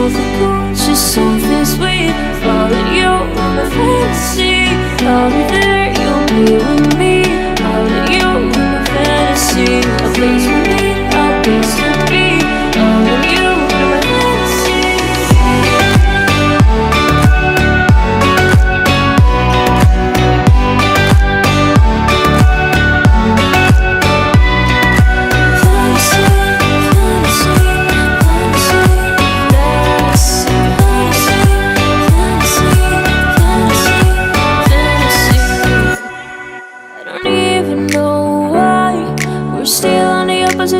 something cool, just something sweet. Follow you in my fantasy. I'll be there, you'll be with me. Follow you in my fantasy. A place we meet, a place to be. Follow you in my fantasy.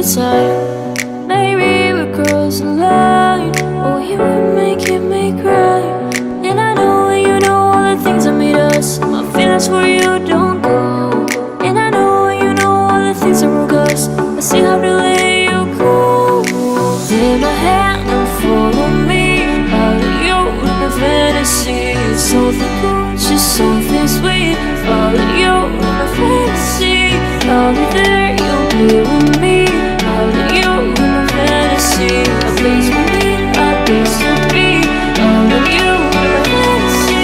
Side. Maybe we're crossing the line. Oh, you were making me cry. And I know and you know all the things that made us. My feelings for you don't go. And I know and you know all the things that broke us. I still have to let you go. Take my hand and follow me. Follow you in my fantasy. It's something cool, just something sweet. Follow you in my fantasy. I'll be there, you'll be with me. You in my fantasy, a place we meet, a place to be. All of you in my fantasy.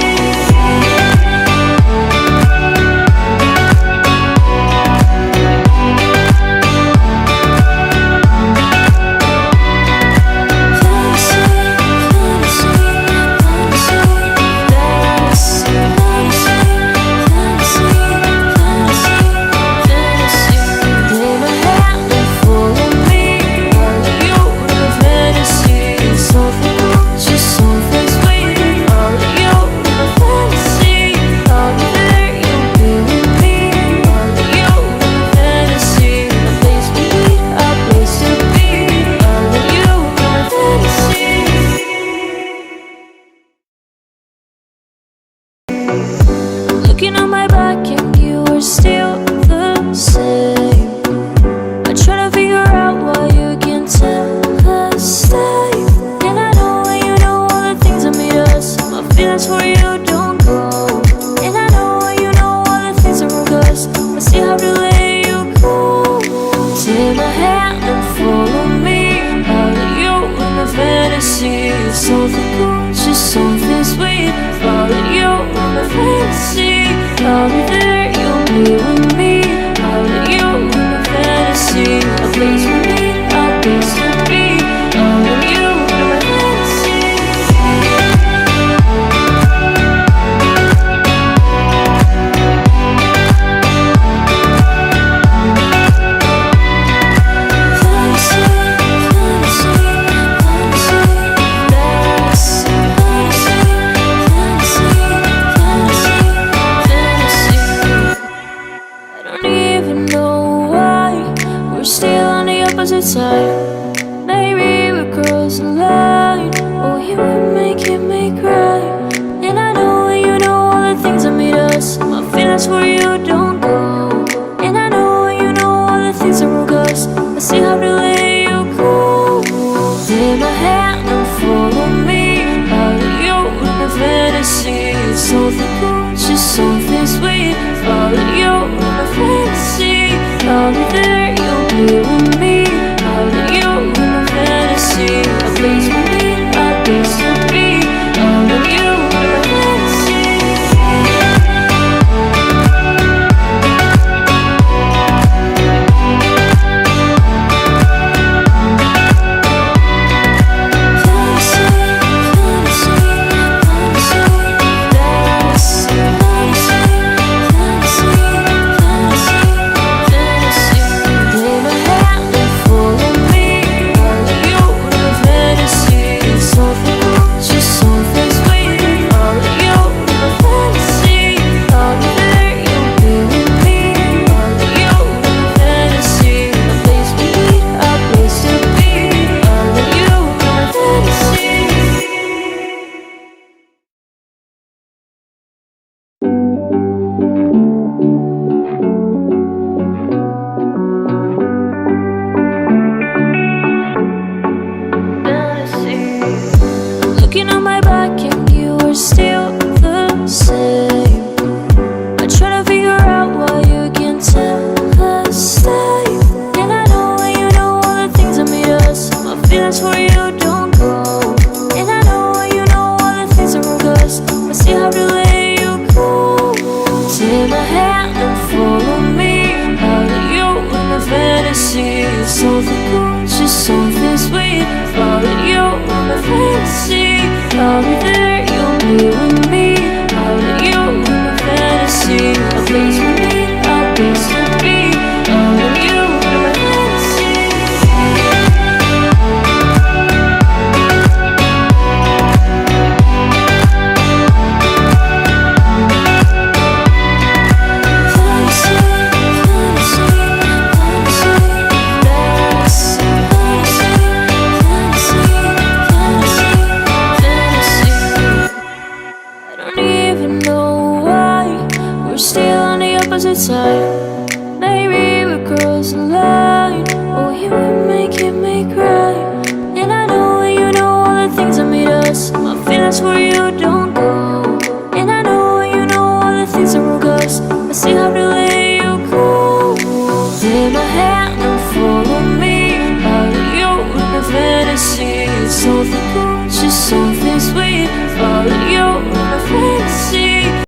Looking on my back and you are still the same. I try to figure out why you can't tell us stay. And I know and you know all the things that made us. My feelings for you don't go. And I know and you know all the things that broke us. I still have to let you go. Take my hand and follow me. Follow you in my fantasy. It's something cool, just something sweet. Follow you in my fantasy. I'll be there, you'll be with me. Follow you in my fantasy. A place we meet, a place to be. Follow you in my fantasy. Side. Maybe we're crossing the line. Oh, you were making me cry. And I know and you know all the things that made us. My feelings for you don't go. And I know and you know all the things that broke us. I still have to let you go. Take my hand and follow me. Follow you in my fantasy. It's something cool, just something sweet. Follow you in my fantasy. I'll be there, you'll be with me. You in my fantasy, a place we meet, a place to be. All of you in my fantasy. feelings for you don't go. And sweet. Followed you in my fantasy. I'll be there, you'll be with me. Followed you in my fantasy. A place we meet, a place to be. Followed you in my fantasy. Side. Maybe we're crossing the line. Oh, you were making me cry. And I know you know all the things that made us. My feelings for you don't go. And I know you know all the things that broke us. I still have to let you go. Take my hand and follow me. Out of you in the fantasy. It's something cool, just so